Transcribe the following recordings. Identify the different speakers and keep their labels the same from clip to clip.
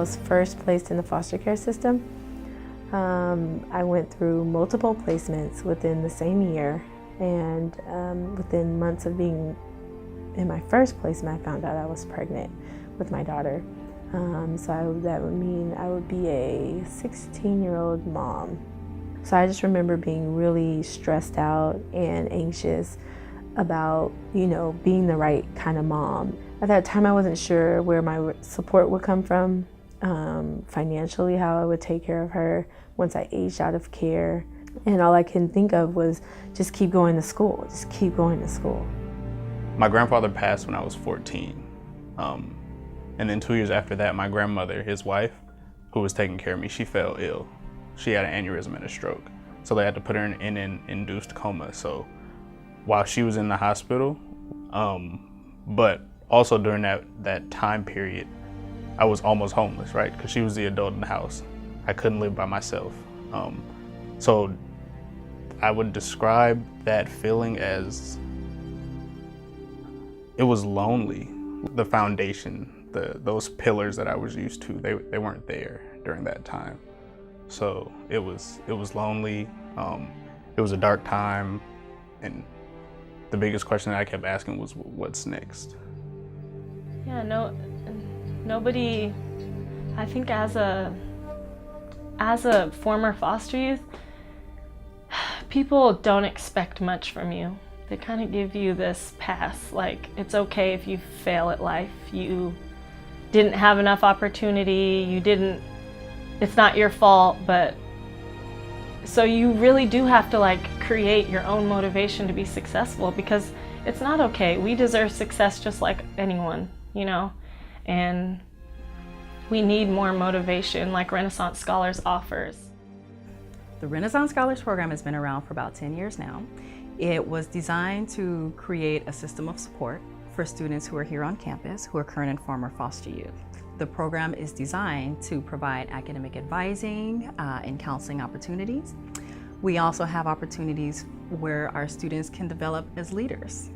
Speaker 1: was first placed in the foster care system. I went through multiple placements within the same year, and within months of being in my first placement, I found out I was pregnant with my daughter. That would mean I would be a 16-year-old mom. So I just remember being really stressed out and anxious about, being the right kind of mom. At that time, I wasn't sure where my support would come from, financially, how I would take care of her once I aged out of care. And all I can think of was just keep going to school, just keep going to school.
Speaker 2: My grandfather passed when I was 14. And then 2 years after that, my grandmother, his wife, who was taking care of me, she fell ill. She had an aneurysm and a stroke. So they had to put her in an induced coma. So while she was in the hospital, but also during that time period, I was almost homeless, right? Because she was the adult in the house. I couldn't live by myself. So I would describe that feeling as, it was lonely. The foundation, those pillars that I was used to, they weren't there during that time. So it was lonely. It was a dark time, and the biggest question that I kept asking was, what's next?
Speaker 3: Yeah, nobody, I think as a former foster youth, people don't expect much from you. They kind of give you this pass, like it's okay if you fail at life, you didn't have enough opportunity, it's not your fault, but so you really do have to create your own motivation to be successful, because it's not okay. We deserve success just like anyone, and we need more motivation like Renaissance Scholars offers.
Speaker 4: The Renaissance Scholars program has been around for about 10 years now. It was designed to create a system of support for students who are here on campus who are current and former foster youth. The program is designed to provide academic advising and counseling opportunities. We also have opportunities where our students can develop as leaders.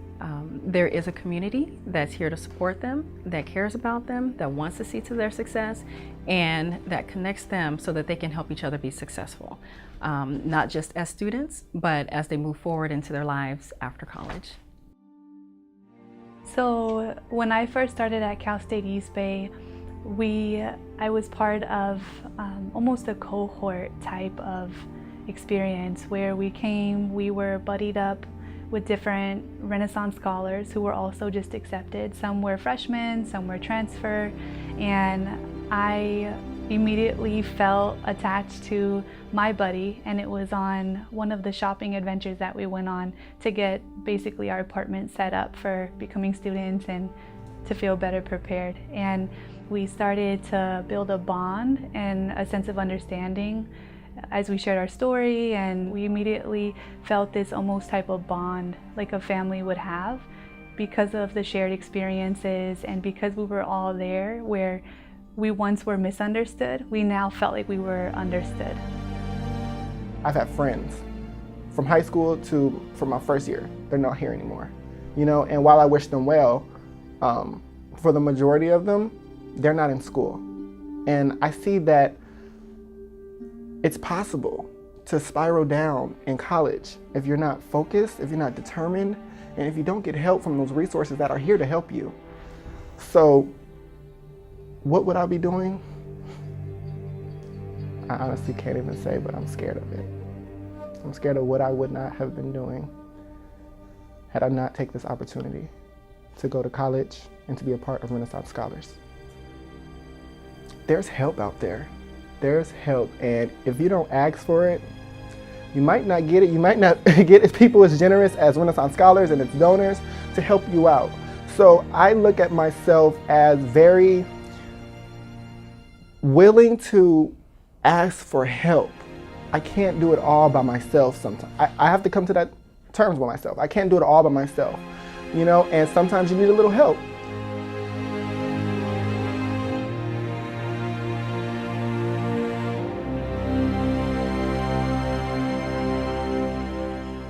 Speaker 4: There is a community that's here to support them, that cares about them, that wants to see to their success, and that connects them so that they can help each other be successful, not just as students, but as they move forward into their lives after college.
Speaker 5: So when I first started at Cal State East Bay, I was part of almost a cohort type of experience where we were buddied up with different Renaissance scholars who were also just accepted. Some were freshmen, some were transfer, and I immediately felt attached to my buddy, and it was on one of the shopping adventures that we went on to get basically our apartment set up for becoming students and to feel better prepared. And we started to build a bond and a sense of understanding as we shared our story, and we immediately felt this almost type of bond like a family would have because of the shared experiences, and because we were all there where we once were misunderstood, we now felt like we were understood.
Speaker 6: I've had friends from high school from my first year. They're not here anymore, and while I wish them well, for the majority of them, they're not in school. And I see that it's possible to spiral down in college if you're not focused, if you're not determined, and if you don't get help from those resources that are here to help you. So what would I be doing? I honestly can't even say, but I'm scared of it. I'm scared of what I would not have been doing had I not taken this opportunity to go to college and to be a part of Renaissance Scholars. There's help out there. There's help, and if you don't ask for it, you might not get it. You might not get people as generous as Renaissance Scholars and its donors to help you out. So I look at myself as very willing to ask for help. I can't do it all by myself sometimes. I have to come to that terms with myself. I can't do it all by myself, and sometimes you need a little help.